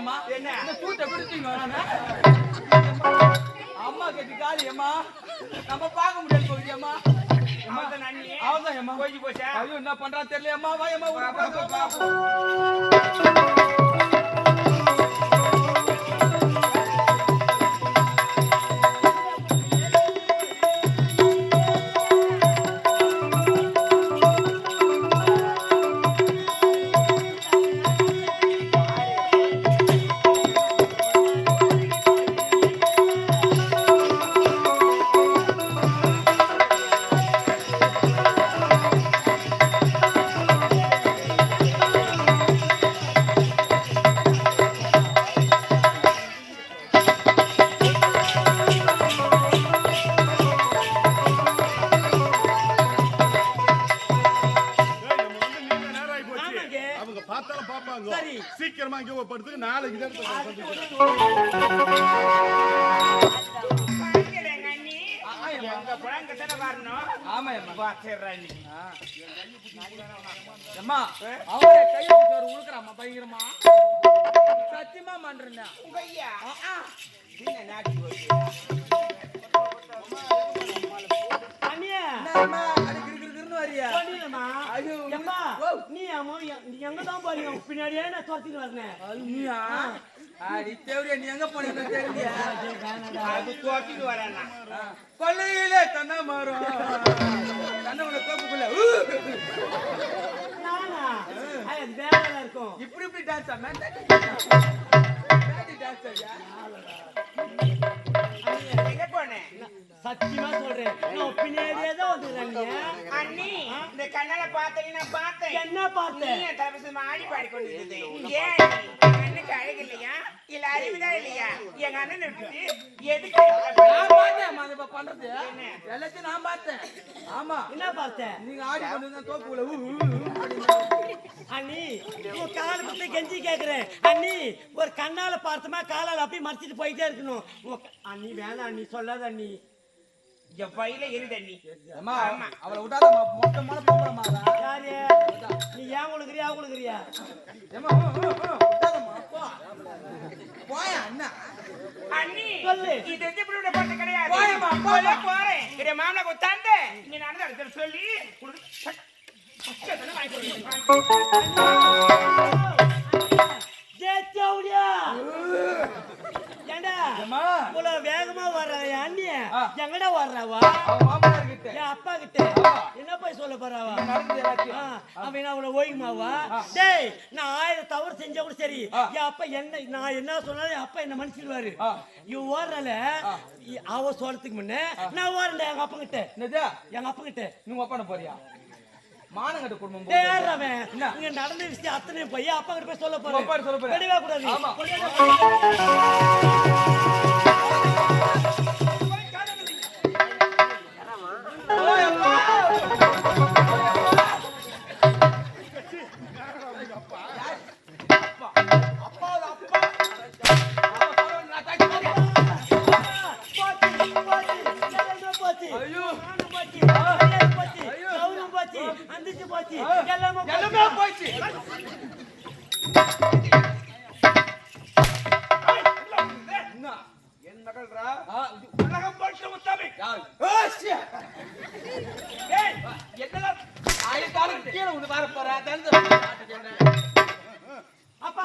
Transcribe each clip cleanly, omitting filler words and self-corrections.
அம்மா என்ன இந்த சூட்டை குடிச்சிங்க அம்மா கேட்டு காலி அம்மா நம்ம பார்க்க முடியாது போகுது அம்மா அவதான் அம்மா போய் போச்சா ஐயோ என்ன பண்றான்னு தெரியல அம்மா வா அம்மா சீக்கிரமா இங்க படுத்து நாளைக்கு பயங்கரமா சத்தியமா பண்றேன் நீ எங்கதான் போறீங்க பின்னாடியே நான் துரத்திட்டு வரேன் நீ எங்க போனீங்க தெரியல அது துரத்திட்டு வரேன் கொள்ளையில தென்னை மரம் தென்னை தோப்புக்குள்ள நானா வேலை இருக்கும் இப்படி இப்படி டான்ஸ் சத்தியமா சொல்றேன் நான் பின்னாடியே தான் வந்துடுறேன் அண்ணி இந்த கண்ணால பார்த்தீங்கன்னா பார்த்தேன் என்ன பார்த்தேன் நீ தபசு மாடி பாடி கொண்டிருந்தது ஏன் கண்ணுக்கு அழகு இல்லையா இல்ல அறிவுதான் இல்லையா எங்க அண்ணன் விட்டுட்டு எதுக்கு நான் பார்த்தேன் இப்ப பண்றது எல்லாத்தையும் நான் பார்த்தேன் ஆமா என்ன பார்த்தேன் நீங்க ஆடி கொண்டு தோப்புக்குள்ள அண்ணி உன் கால பத்தி கெஞ்சி கேக்குறேன் அண்ணி ஒரு கண்ணால பார்த்தமா காலால அப்படியே மறைச்சிட்டு போயிட்டே இருக்கணும் அண்ணி வேணாம் அண்ணி சொல்லாத அண்ணி என் பையில இருந்த அண்ணி அவளை விட்டாத மொத்தமான பொம்பளமா யாரு நீ ஏன் கொடுக்குறியா கொடுக்குறியா போயா அண்ணா அண்ணி சொல்லு இது எப்படி பண்ண கிடையாது போறேன் இதை மாமனா தந்து நீ நடந்த இடத்துல சொல்லி வேகமா வர்ற அண்ணிய எங்கடா வர்றாவா என் அப்பா கிட்ட என்ன போய் சொல்ல போறாவா அவன் அவளை ஓய்மாவா டேய் நான் 1000 தவறு செஞ்சா கூட சரி என் அப்பா என்ன நான் என்ன சொன்னாலும் என் அப்பா என்ன மன்னிச்சிடுவாரு இவ ஓடுறல அவ சொல்றதுக்கு முன்ன நான் ஓடுறேன் எங்க அப்பா கிட்ட எங்க அப்பா கிட்ட நீங்க அப்பா போறியா மானங்கட்ட குடும்பம் இங்க நடந்த விஷயம் அத்தனை போய் அப்பா கிட்ட போய் சொல்ல போறேன் தெளிவா கூடாது எல்லாமே போச்சு என் மகள்ரா உலகம் போச்சு முத்தாமி என்னடா ஆயிட்டாலும் கீழே வந்து வர போறா அப்பா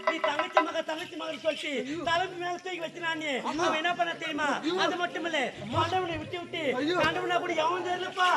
நீ தங்கச்சி மகன் சொல்லிட்டு தலைமை மேல தூக்கி வச்சினானே அவன் என்ன பண்ண தெரியுமா அது மட்டும் இல்ல மாண்டவனை விட்டு காண்டவனா கூட எவன் தெரியலப்பா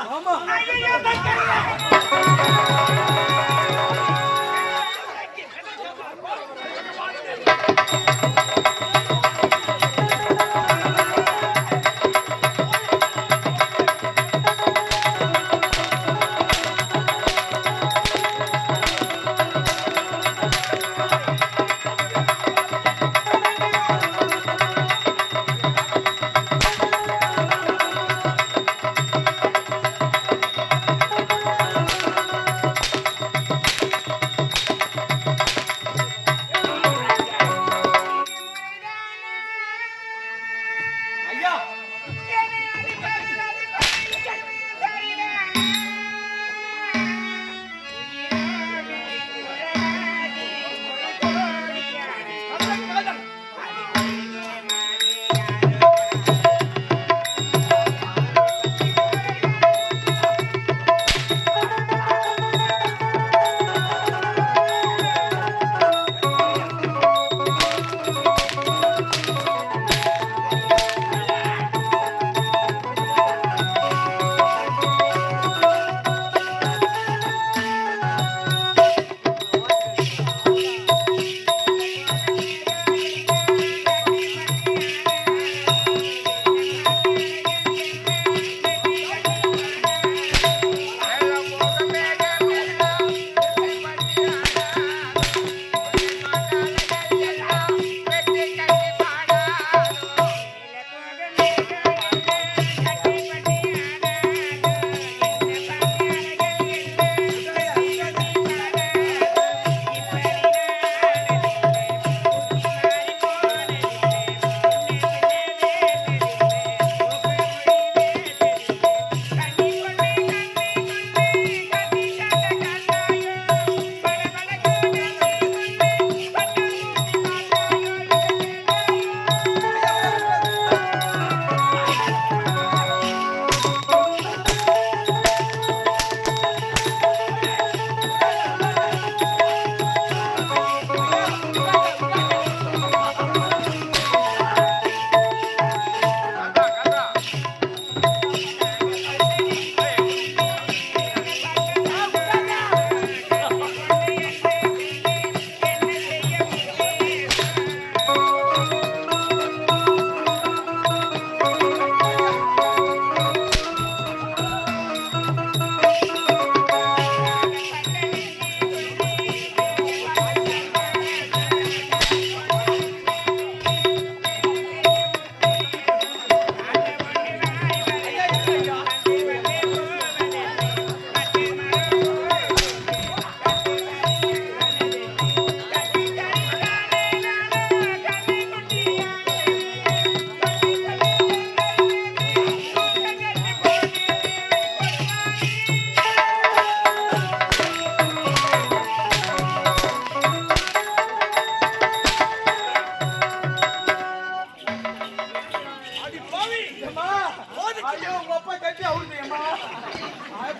ஐயோ உங்க அப்பா கட்டி அவுடுறியம்மா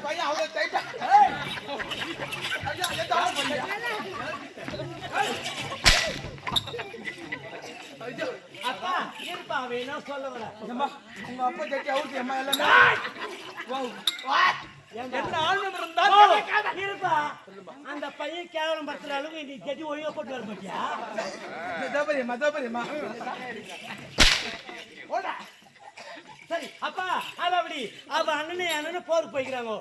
பையன் அவ்வளவு டைட்டா ஐயா எந்த ஆள் பண்ணியா ஐயோ அப்பா இருப்பா வேணா சொல்ல வர அம்மா உங்க அப்பா கட்டி அவுடுறியம்மா எல்லாமே வாவ் என்ன ஆள் நம்பர் இருந்தா இருப்பா அந்த பையன் கேவலம் படுத்துற அளவுக்கு நீ கட்டி ஒழுங்கா போட்டு வர மாட்டியா மதபரியம்மா ஓடா சரி அப்பா அது அப்படி அவ அண்ணனை போருக்கு போய்க்கிறாங்க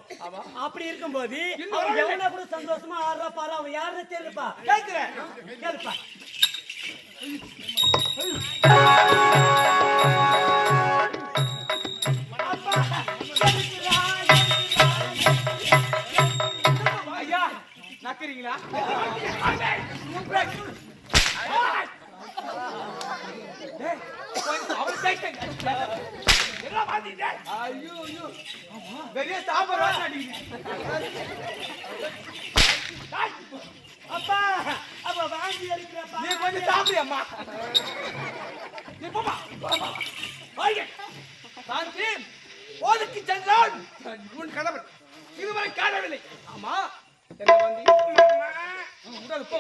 அப்படி இருக்கும்போது அவன் எவனா கூட சந்தோஷமா ஆடுறா பாரு அவன் யாருன்னு தெரியலப்பா கேட்கிறேன் கேளுப்பா ஐயா நக்கறீங்களா ஐயோ ஐயோ பெரிய சாப்பாடு வாசனை அடிக்குது அப்பா அவ வாங்கி அடிக்கிறப்பா நீ கொஞ்சம் சாப்பிடுறியம்மா நீ போமா சாந்தி போதுக்கு சென்றான் உன் கணவன் இதுவரை காணவில்லை ஆமா என்ன வந்து உடல் போ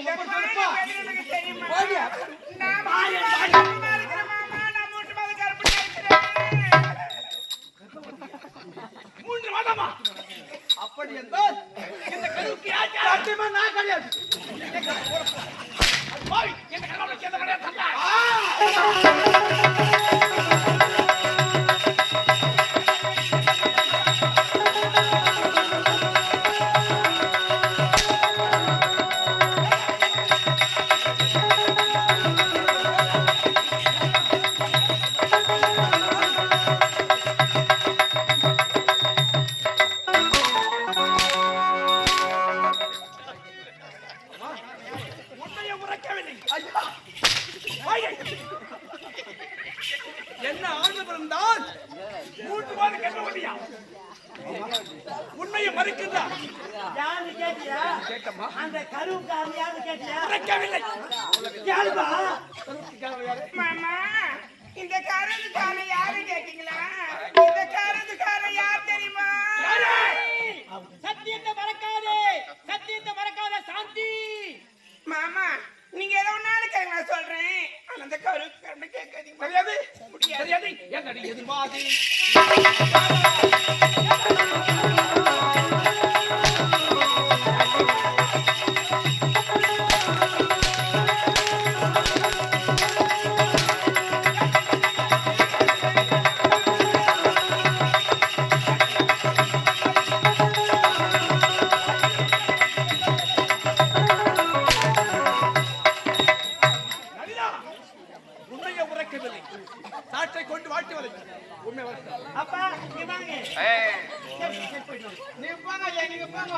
மூன்று மாதமா அப்படி என்றால் இந்த கருவுக்கு சத்தியமா நான் கிடையாது இந்த கணவனுக்கு எந்த கிடையாது என்ன ஆனந்தம் தான் மூன்று மாதம் கட்ட முடியா உண்மையை மறுக்கின்றார் யாரு கேட்டியா கேட்டம்மா அந்த கருவுக்காரன் யாரு கேட்டியா மறைக்கவில்லை கேளுப்பா மாமா இந்த இந்த கருதுக்காரன் யாரு கேட்டீங்களா? இந்த கருதுக்காரன் யார் தெரியுமா? சத்தியத்தை மறக்காதே, சத்தியத்தை மறக்காத சாந்தி. மாமா நீங்க ஏதோ ஒன்னாலும் கேட்க நான் சொல்றேன். ஆனா அந்த கருதுக்காரன் கேட்காதீங்க. தெரியாது தெரியாது எங்கடி எதிர்பார்த்து உண்மையை உரைக்கவில்லை, சாற்றை கொண்டு வாழ்க்கை வளர்ச்சி உண்மை வளர்ச்சி. அப்பா நீ வாங்க. நீங்க போங்க, நீங்க போங்க.